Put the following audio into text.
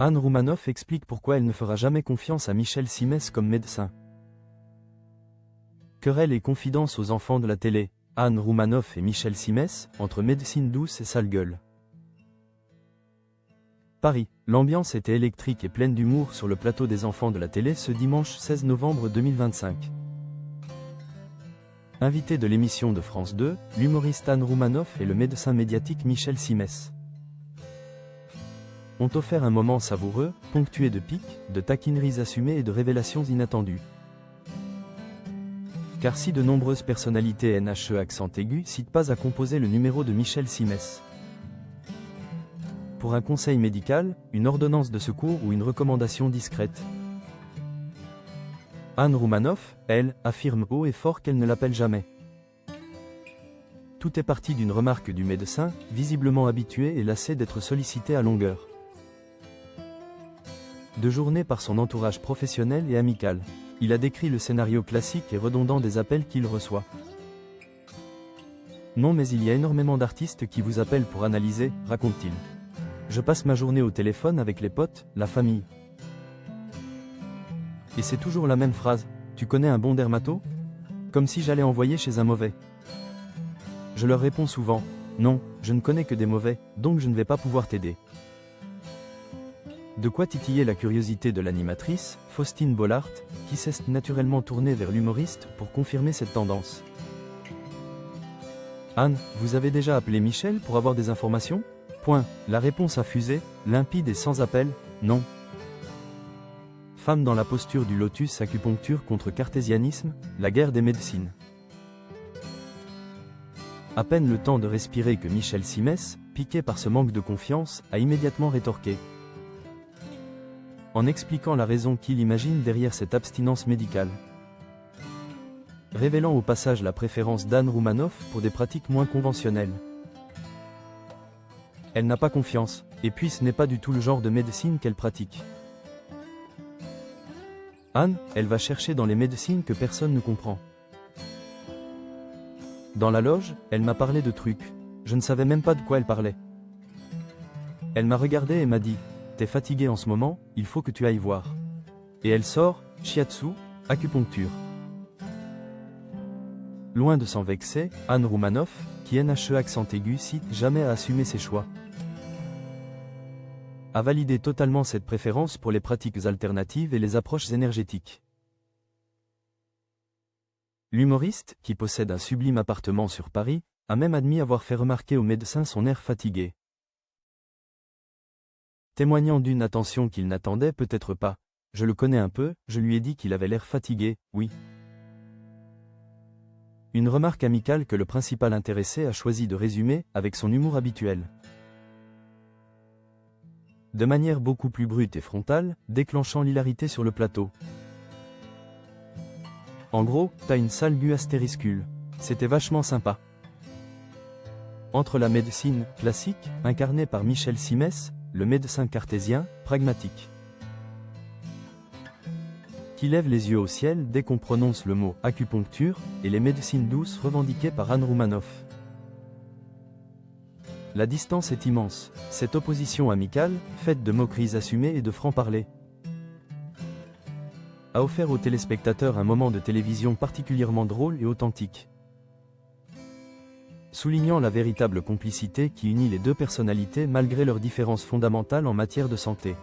Anne Roumanoff explique pourquoi elle ne fera jamais confiance à Michel Simès comme médecin. Querelle et confidence aux enfants de la télé, Anne Roumanoff et Michel Simès, entre médecine douce et sale gueule. Paris, l'ambiance était électrique et pleine d'humour sur le plateau des enfants de la télé ce dimanche 16 novembre 2025. Invité de l'émission de France 2, l'humoriste Anne Roumanoff et le médecin médiatique Michel Simès ont offert un moment savoureux, ponctué de piques, de taquineries assumées et de révélations inattendues. Car si de nombreuses personnalités NHE accent aigu citent pas à composer le numéro de Michel Simès pour un conseil médical, une ordonnance de secours ou une recommandation discrète. Anne Roumanoff, elle, affirme haut et fort qu'elle ne l'appelle jamais. Tout est parti d'une remarque du médecin, visiblement habitué et lassé d'être sollicité à longueur de journée par son entourage professionnel et amical. Il a décrit le scénario classique et redondant des appels qu'il reçoit. Non, mais il y a énormément d'artistes qui vous appellent pour analyser, raconte-t-il. Je passe ma journée au téléphone avec les potes, la famille. Et c'est toujours la même phrase. Tu connais un bon dermato? Comme si j'allais envoyer chez un mauvais. Je leur réponds souvent, non, je ne connais que des mauvais, donc je ne vais pas pouvoir t'aider. De quoi titiller la curiosité de l'animatrice, Faustine Bollaert, qui s'est naturellement tournée vers l'humoriste pour confirmer cette tendance. Anne, vous avez déjà appelé Michel pour avoir des informations? Point. La réponse a fusé, limpide et sans appel, non. Femme dans la posture du lotus, acupuncture contre cartésianisme, la guerre des médecines. À peine le temps de respirer que Michel Simès, piqué par ce manque de confiance, a immédiatement rétorqué. En expliquant la raison qu'il imagine derrière cette abstinence médicale. Révélant au passage la préférence d'Anne Roumanoff pour des pratiques moins conventionnelles. Elle n'a pas confiance, et puis ce n'est pas du tout le genre de médecine qu'elle pratique. Anne, elle va chercher dans les médecines que personne ne comprend. Dans la loge, elle m'a parlé de trucs, je ne savais même pas de quoi elle parlait. Elle m'a regardé et m'a dit, t'es fatigué en ce moment, il faut que tu ailles voir. Et elle sort, shiatsu, acupuncture. Loin de s'en vexer, Anne Roumanoff, qui NHE accent aigu cite jamais à assumer ses choix, a validé totalement cette préférence pour les pratiques alternatives et les approches énergétiques. L'humoriste, qui possède un sublime appartement sur Paris, a même admis avoir fait remarquer au médecin son air fatigué. Témoignant d'une attention qu'il n'attendait peut-être pas. Je le connais un peu, je lui ai dit qu'il avait l'air fatigué, oui. Une remarque amicale que le principal intéressé a choisi de résumer avec son humour habituel. De manière beaucoup plus brute et frontale, déclenchant l'hilarité sur le plateau. En gros, t'as une sale gueule astériscule. C'était vachement sympa. Entre la médecine classique, incarnée par Michel Simès, le médecin cartésien, pragmatique, qui lève les yeux au ciel dès qu'on prononce le mot acupuncture, et les médecines douces revendiquées par Anne Roumanoff. La distance est immense, cette opposition amicale, faite de moqueries assumées et de franc-parler, a offert aux téléspectateurs un moment de télévision particulièrement drôle et authentique. Soulignant la véritable complicité qui unit les deux personnalités malgré leurs différences fondamentales en matière de santé.